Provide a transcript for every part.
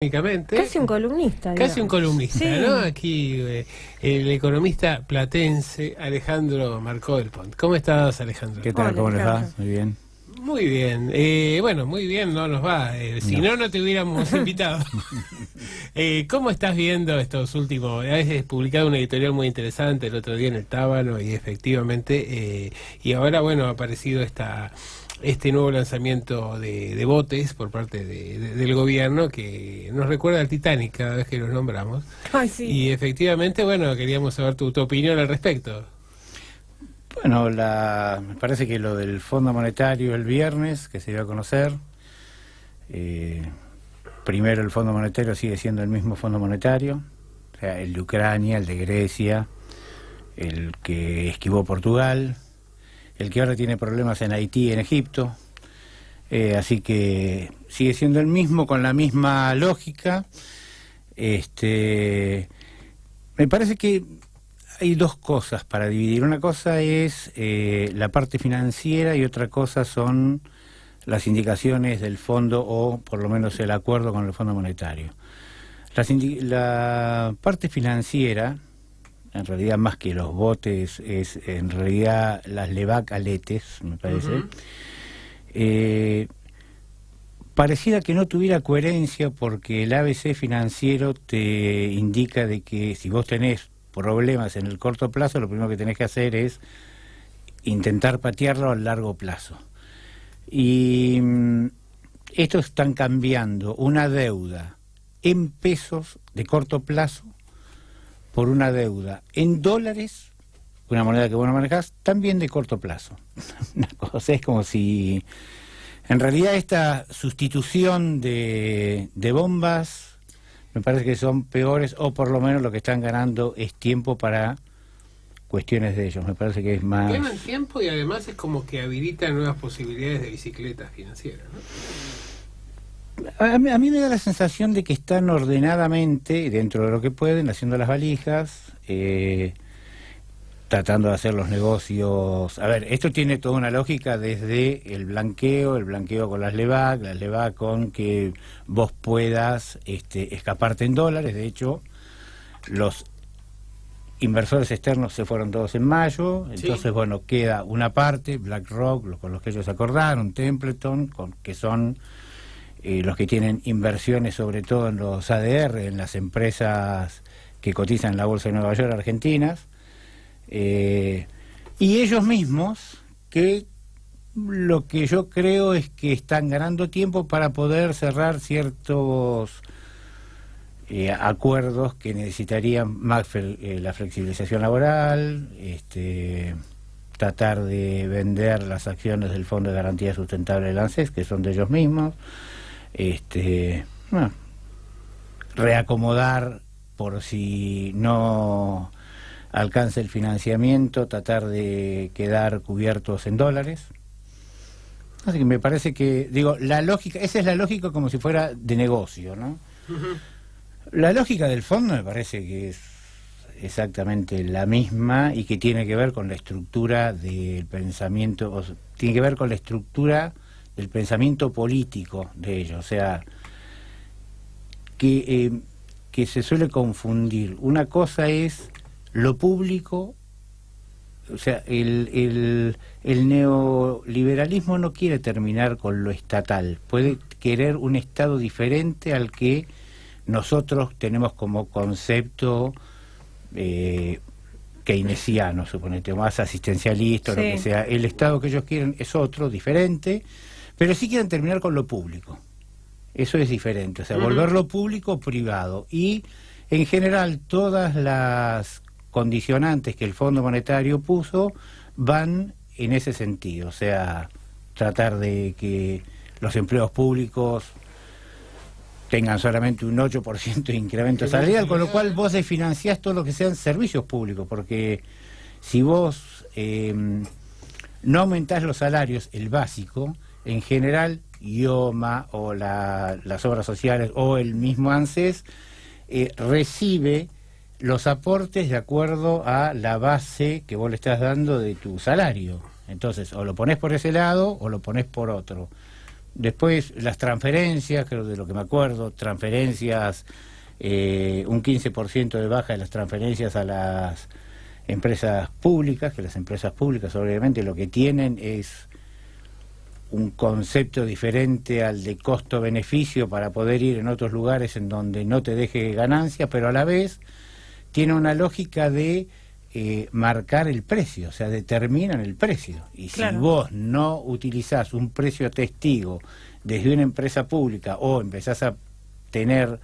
Únicamente. Casi un columnista. Casi un columnista, sí. ¿no? Aquí el economista platense Alejandro Marcó del Pont. ¿Cómo estás, Alejandro? ¿Qué tal? Hola, ¿Cómo les va? Alejandro. Muy bien. Muy bien. Bueno, muy bien no nos va. Si no, no te hubiéramos invitado. ¿Cómo estás viendo estos últimos? Has publicado una editorial muy interesante el otro día en el Tábano y efectivamente, y ahora, bueno, ha aparecido este nuevo lanzamiento de botes por parte del gobierno que nos recuerda al Titanic cada vez que los nombramos. Ay, sí. Y efectivamente, bueno, queríamos saber tu opinión al respecto. Bueno, me parece que lo del Fondo Monetario el viernes, que se dio a conocer, primero el Fondo Monetario sigue siendo el mismo Fondo Monetario, o sea, el de Ucrania, el de Grecia, el que esquivó Portugal, el que ahora tiene problemas en Haití y en Egipto, así que sigue siendo el mismo, con la misma lógica. Me parece que hay dos cosas para dividir. Una cosa es la parte financiera y otra cosa son las indicaciones del fondo o por lo menos el acuerdo con el Fondo Monetario. La parte financiera, en realidad más que los botes, es en realidad las levac-aletes, me parece. Pareciera que no tuviera coherencia porque el ABC financiero te indica de que si vos tenés problemas en el corto plazo, lo primero que tenés que hacer es intentar patearlo a largo plazo. Y estos están cambiando una deuda en pesos de corto plazo por una deuda en dólares, una moneda que vos no manejás, también de corto plazo. Una cosa es como si en realidad esta sustitución de bombas me parece que son peores, o por lo menos lo que están ganando es tiempo para cuestiones de ellos. Me parece que es más... Ganan tiempo y además es como que habilita nuevas posibilidades de bicicletas financieras, ¿no? A mí me da la sensación de que están ordenadamente, dentro de lo que pueden, haciendo las valijas, tratando de hacer los negocios. A ver, esto tiene toda una lógica desde el blanqueo con las LEVAC con que vos puedas escaparte en dólares. De hecho, los inversores externos se fueron todos en mayo, entonces, sí. Bueno, queda una parte, BlackRock, con los que ellos acordaron, Templeton, que son los que tienen inversiones sobre todo en los ADR, en las empresas que cotizan en la Bolsa de Nueva York, argentinas, y ellos mismos, que lo que yo creo es que están ganando tiempo para poder cerrar ciertos acuerdos que necesitarían más la flexibilización laboral, tratar de vender las acciones del Fondo de Garantía Sustentable del ANSES, que son de ellos mismos, reacomodar por si no alcanza el financiamiento, tratar de quedar cubiertos en dólares. Así que me parece que, la lógica, esa es la lógica como si fuera de negocio, ¿no? La lógica del fondo me parece que es exactamente la misma y que tiene que ver con la estructura del pensamiento, tiene que ver con la estructura del pensamiento político de ellos, o sea, que se suele confundir. Una cosa es lo público, o sea, el neoliberalismo no quiere terminar con lo estatal, puede querer un Estado diferente al que nosotros tenemos como concepto keynesiano, suponete, más asistencialista, sí. Lo que sea. El Estado que ellos quieren es otro, diferente, pero sí quieren terminar con lo público. Eso es diferente, o sea, volverlo público privado. Y en general todas las condicionantes que el Fondo Monetario puso van en ese sentido, o sea, tratar de que los empleos públicos tengan solamente un 8% de incremento salarial, con lo cual vos desfinanciás todo lo que sean servicios públicos, porque si vos no aumentás los salarios, el básico, en general, IOMA o las obras sociales o el mismo ANSES recibe los aportes de acuerdo a la base que vos le estás dando de tu salario. Entonces, o lo ponés por ese lado o lo ponés por otro. Después las transferencias, creo de lo que me acuerdo, transferencias, un 15% de baja de las transferencias a las empresas públicas, que las empresas públicas obviamente lo que tienen es un concepto diferente al de costo-beneficio para poder ir en otros lugares en donde no te deje ganancia, pero a la vez tiene una lógica de marcar el precio, o sea, determinan el precio. Y si vos no utilizás un precio testigo desde una empresa pública o empezás a tener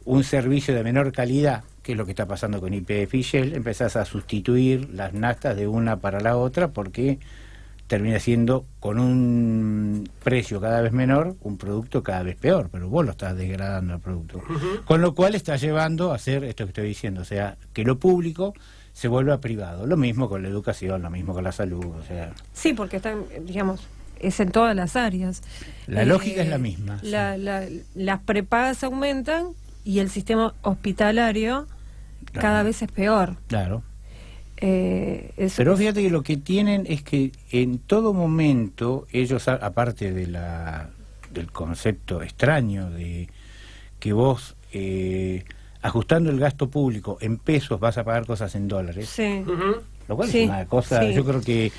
un servicio de menor calidad, que es lo que está pasando con YPF y Shell, empezás a sustituir las naftas de una para la otra porque termina siendo, con un precio cada vez menor, un producto cada vez peor, pero vos lo estás degradando al producto. Con lo cual está llevando a hacer esto que estoy diciendo, o sea, que lo público se vuelva privado. Lo mismo con la educación, lo mismo con la salud, o sea... Sí, porque están, digamos, es en todas las áreas. La lógica es la misma. Las prepagas aumentan y el sistema hospitalario cada vez es peor. Claro. Pero fíjate que lo que tienen es que en todo momento ellos, aparte de del concepto extraño de que vos ajustando el gasto público en pesos vas a pagar cosas en dólares, lo cual es una cosa, yo creo que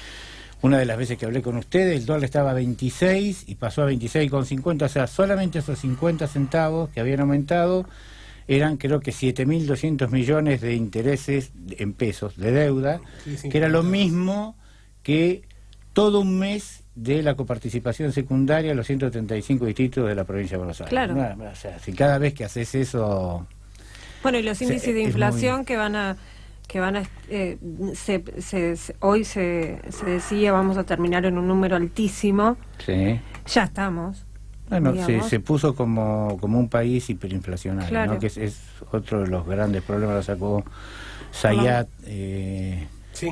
una de las veces que hablé con ustedes el dólar estaba a 26 y pasó a 26,50, o sea, solamente esos 50 centavos que habían aumentado eran, creo que 7.200 millones de intereses en pesos de deuda, que era lo mismo que todo un mes de la coparticipación secundaria a los 135 distritos de la provincia de Buenos Aires. Claro. O sea, si cada vez que haces eso... Bueno, y los índices de inflación hoy se decía vamos a terminar en un número altísimo. Sí. Ya estamos. Bueno, se puso como un país hiperinflacionario, ¿no? Que es otro de los grandes problemas, lo sacó Zayat,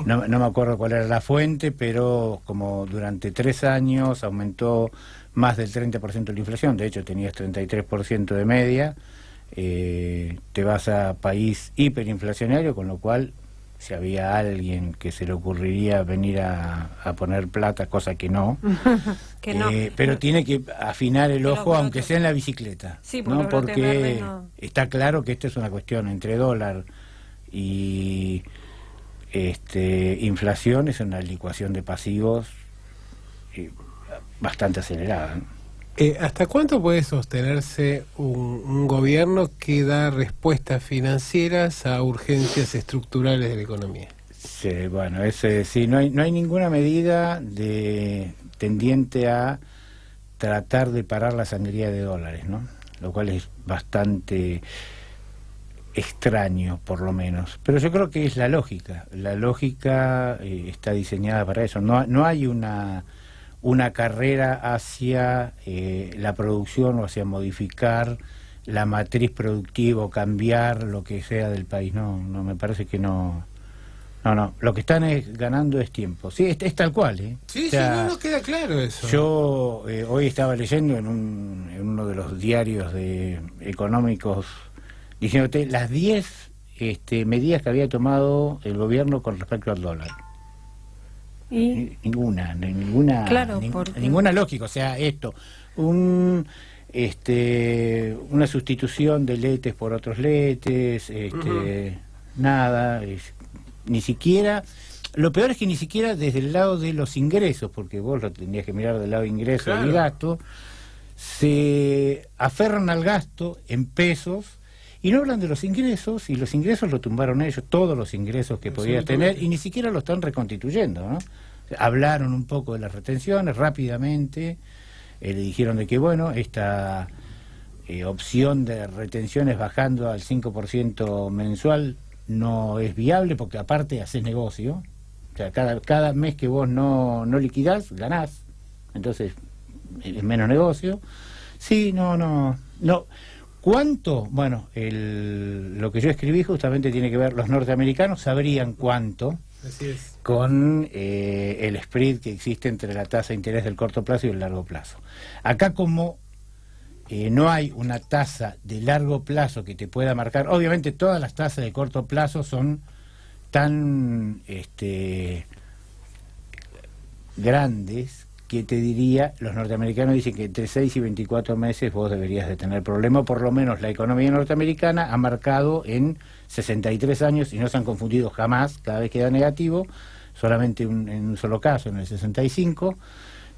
no me acuerdo cuál era la fuente, pero como durante 3 años aumentó más del 30% la inflación, de hecho tenías 33% de media, te vas a país hiperinflacionario, con lo cual si había alguien que se le ocurriría venir a poner plata, cosa que no, pero tiene que afinar el ojo, aunque sea en la bicicleta, porque está claro que esto es una cuestión entre dólar y inflación, es una licuación de pasivos bastante acelerada, ¿no? ¿Hasta cuánto puede sostenerse un gobierno que da respuestas financieras a urgencias estructurales de la economía? Sí, bueno, no hay ninguna medida tendiente a tratar de parar la sangría de dólares, ¿no? Lo cual es bastante extraño, por lo menos. Pero yo creo que es la lógica. La lógica está diseñada para eso. No hay una carrera hacia la producción o hacia modificar la matriz productiva o cambiar lo que sea del país. No, me parece que no. Lo que están ganando es tiempo. Sí, es tal cual, ¿eh? Sí, o sea, no queda claro eso. Yo hoy estaba leyendo en uno de los diarios económicos diciéndote las 10 medidas que había tomado el gobierno con respecto al dólar. ¿Y? Ninguna lógica, o sea, una sustitución de letes por otros letes, nada, ni siquiera, lo peor es que ni siquiera desde el lado de los ingresos, porque vos lo tendrías que mirar del lado de ingresos y gasto, se aferran al gasto en pesos y no hablan de los ingresos, y los ingresos lo tumbaron ellos, todos los ingresos que podía tener, y ni siquiera lo están reconstituyendo, ¿no? Hablaron un poco de las retenciones rápidamente, le dijeron de que bueno, esta opción de retenciones bajando al 5% mensual no es viable, porque aparte haces negocio, o sea, cada mes que vos no liquidás, ganás, entonces es menos negocio. Sí, no. ¿Cuánto? Bueno, lo que yo escribí justamente tiene que ver, los norteamericanos sabrían cuánto. Así es. Con el spread que existe entre la tasa de interés del corto plazo y el largo plazo. Acá como no hay una tasa de largo plazo que te pueda marcar, obviamente todas las tasas de corto plazo son tan grandes que te diría, los norteamericanos dicen que entre 6 y 24 meses vos deberías de tener problema, por lo menos la economía norteamericana ha marcado en 63 años, y no se han confundido jamás, cada vez que da negativo, solamente en un solo caso, en el 65.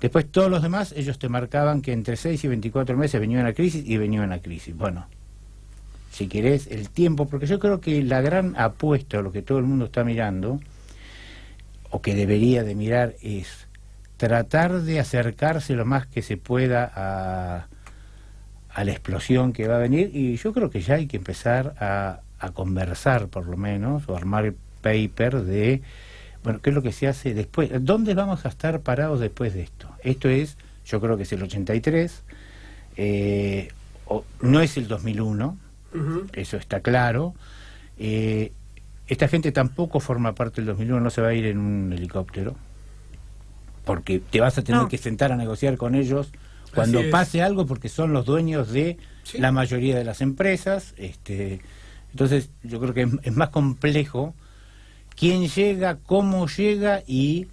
Después todos los demás, ellos te marcaban que entre 6 y 24 meses venía una crisis y venía una crisis. Bueno, si querés el tiempo, porque yo creo que la gran apuesta, lo que todo el mundo está mirando, o que debería de mirar, es tratar de acercarse lo más que se pueda a la explosión que va a venir, y yo creo que ya hay que empezar a conversar, por lo menos, o armar paper de, bueno, qué es lo que se hace después, dónde vamos a estar parados después de esto. Esto es, yo creo que es el 83, no es el 2001, eso está claro. Esta gente tampoco forma parte del 2001, no se va a ir en un helicóptero, porque te vas a tener que sentar a negociar con ellos cuando pase algo, porque son los dueños de la mayoría de las empresas. Entonces yo creo que es más complejo quién llega, cómo llega y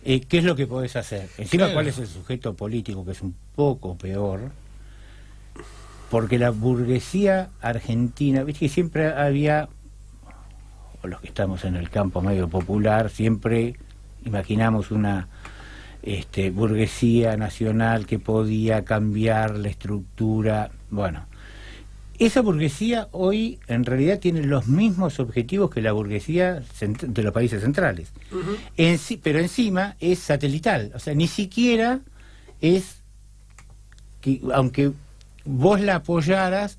qué es lo que podés hacer. Encima, cuál es el sujeto político, que es un poco peor, porque la burguesía argentina, viste que siempre había, o los que estamos en el campo medio popular, siempre imaginamos una burguesía nacional que podía cambiar la estructura. Bueno, esa burguesía hoy en realidad tiene los mismos objetivos que la burguesía de los países centrales, pero encima es satelital, o sea, ni siquiera es que, aunque vos la apoyaras,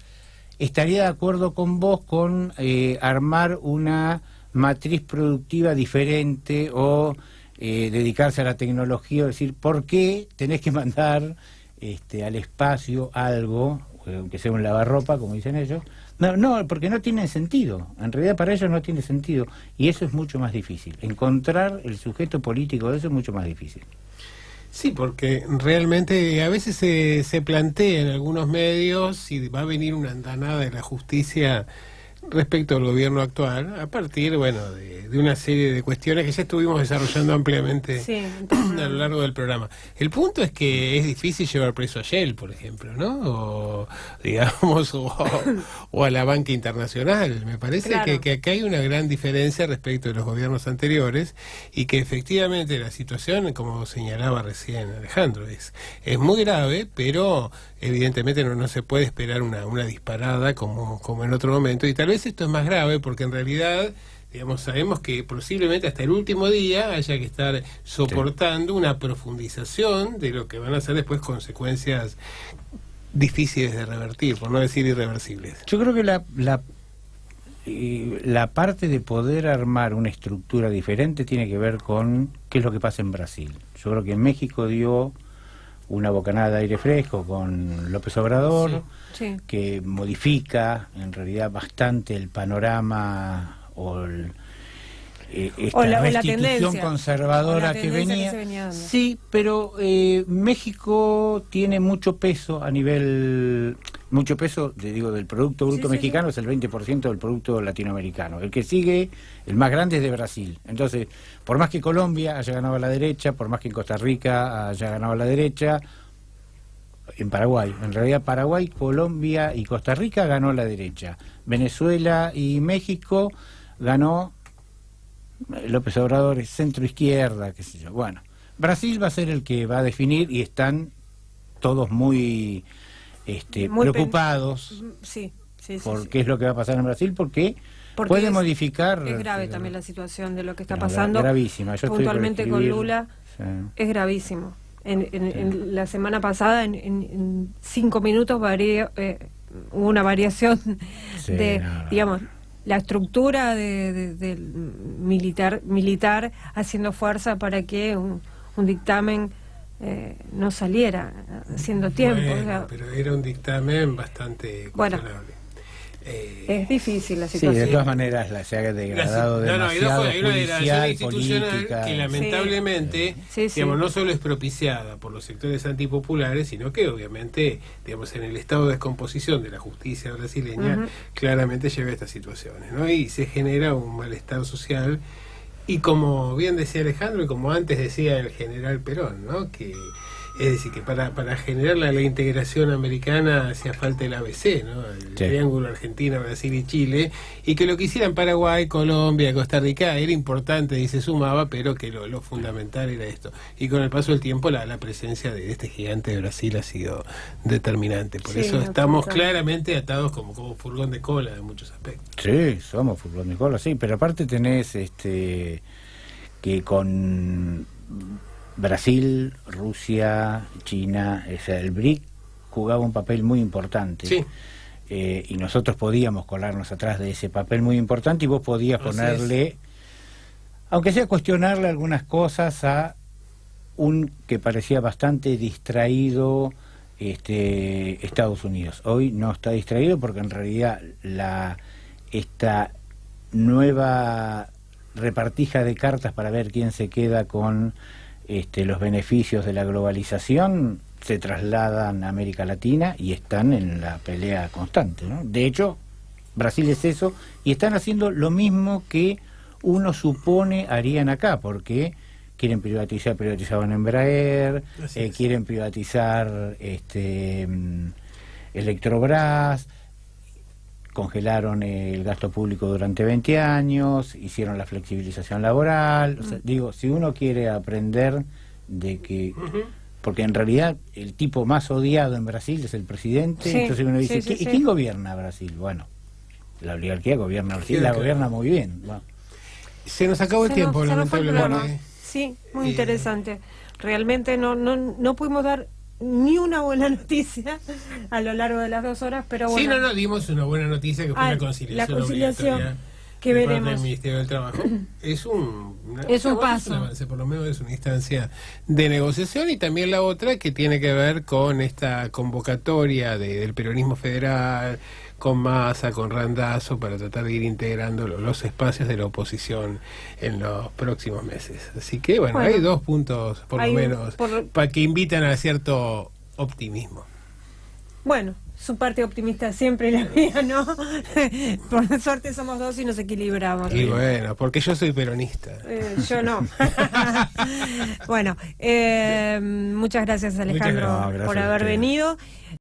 estaría de acuerdo con vos con armar una matriz productiva diferente, o dedicarse a la tecnología, o decir, ¿por qué tenés que mandar al espacio algo, aunque sea un lavarropa, como dicen ellos? No, porque no tiene sentido. En realidad para ellos no tiene sentido, y eso es mucho más difícil. Encontrar el sujeto político de eso es mucho más difícil. Sí, porque realmente a veces se plantea en algunos medios si va a venir una andanada de la justicia respecto al gobierno actual, a partir, bueno, de una serie de cuestiones que ya estuvimos desarrollando ampliamente a lo largo del programa. El punto es que es difícil llevar preso a Shell, por ejemplo, ¿no? O, digamos, o a la banca internacional. Me parece que acá hay una gran diferencia respecto de los gobiernos anteriores, y que efectivamente la situación, como señalaba recién Alejandro, es muy grave, pero evidentemente no se puede esperar una disparada como en otro momento, y tal vez esto es más grave porque en realidad, digamos, sabemos que posiblemente hasta el último día haya que estar soportando una profundización de lo que van a ser después consecuencias difíciles de revertir, por no decir irreversibles. Yo creo que la parte de poder armar una estructura diferente tiene que ver con qué es lo que pasa en Brasil. Yo creo que en México dio una bocanada de aire fresco con López Obrador, que modifica en realidad bastante el panorama o la restitución conservadora que venía. Sí, pero México tiene mucho peso a nivel, mucho peso, del Producto Bruto mexicano, es el 20% del Producto Latinoamericano. El que sigue, el más grande, es de Brasil. Entonces, por más que Colombia haya ganado a la derecha, por más que en Costa Rica haya ganado a la derecha, en Paraguay, en realidad Paraguay, Colombia y Costa Rica ganó a la derecha. Venezuela y México ganó López Obrador, es centro izquierda, qué sé yo. Bueno, Brasil va a ser el que va a definir, y están todos muy preocupados por qué es lo que va a pasar en Brasil, porque puede modificar. Es grave también la situación de lo que está pasando. Gravísima. Yo puntualmente con Lula, es gravísimo. En la semana pasada, en 5 minutos, hubo una variación digamos, la estructura del militar haciendo fuerza para que un dictamen no saliera haciendo tiempo. Bueno, pero era un dictamen bastante cuestionable. Es difícil la situación. Sí, de todas maneras se ha degradado demasiado hay una degradación institucional política, que lamentablemente digamos, no solo es propiciada por los sectores antipopulares, sino que obviamente, digamos, en el estado de descomposición de la justicia brasileña claramente lleva a estas situaciones, ¿no? Y se genera un malestar social Y como bien decía Alejandro, y como antes decía el general Perón, ¿no? Que es decir, que para generar la integración americana hacía falta el ABC, ¿no? El triángulo Argentina, Brasil y Chile, y que lo que hicieran Paraguay, Colombia, Costa Rica era importante y se sumaba, pero que lo fundamental era esto. Y con el paso del tiempo la presencia de este gigante de Brasil ha sido determinante. Por eso estamos claramente atados como furgón de cola en muchos aspectos. Sí, somos furgón de cola, sí, pero aparte tenés que con Brasil, Rusia, China, o sea, el BRIC jugaba un papel muy importante. Sí. Y nosotros podíamos colarnos atrás de ese papel muy importante y vos podías ponerle, aunque sea cuestionarle algunas cosas a un que parecía bastante distraído Estados Unidos. Hoy no está distraído porque en realidad esta nueva repartija de cartas para ver quién se queda con los beneficios de la globalización se trasladan a América Latina y están en la pelea constante, ¿no? De hecho, Brasil es eso, y están haciendo lo mismo que uno supone harían acá, porque quieren privatizaban Embraer, quieren privatizar Electrobras, congelaron el gasto público durante 20 años, hicieron la flexibilización laboral. O sea, digo, si uno quiere aprender de que... Porque en realidad el tipo más odiado en Brasil es el presidente, entonces uno dice, ¿y quién gobierna Brasil? Bueno, la oligarquía gobierna Brasil, la gobierna muy bien. Bueno. Se nos acabó el tiempo, lamentablemente. Sí, muy interesante. Realmente no pudimos dar ni una buena noticia a lo largo de las 2 horas, pero bueno. Sí, dimos una buena noticia que fue la conciliación que veremos del Ministerio del Trabajo. Es un paso, avance, por lo menos es una instancia de negociación, y también la otra que tiene que ver con esta convocatoria del peronismo federal, con Massa, con Randazzo, para tratar de ir integrando los espacios de la oposición en los próximos meses. Así que bueno, hay 2 puntos por lo menos para que invitan a cierto optimismo. Bueno, su parte optimista siempre, la mía no. Por suerte somos 2 y nos equilibramos. Y bueno, porque yo soy peronista. Yo no. Bueno, muchas gracias, Alejandro, por haber venido.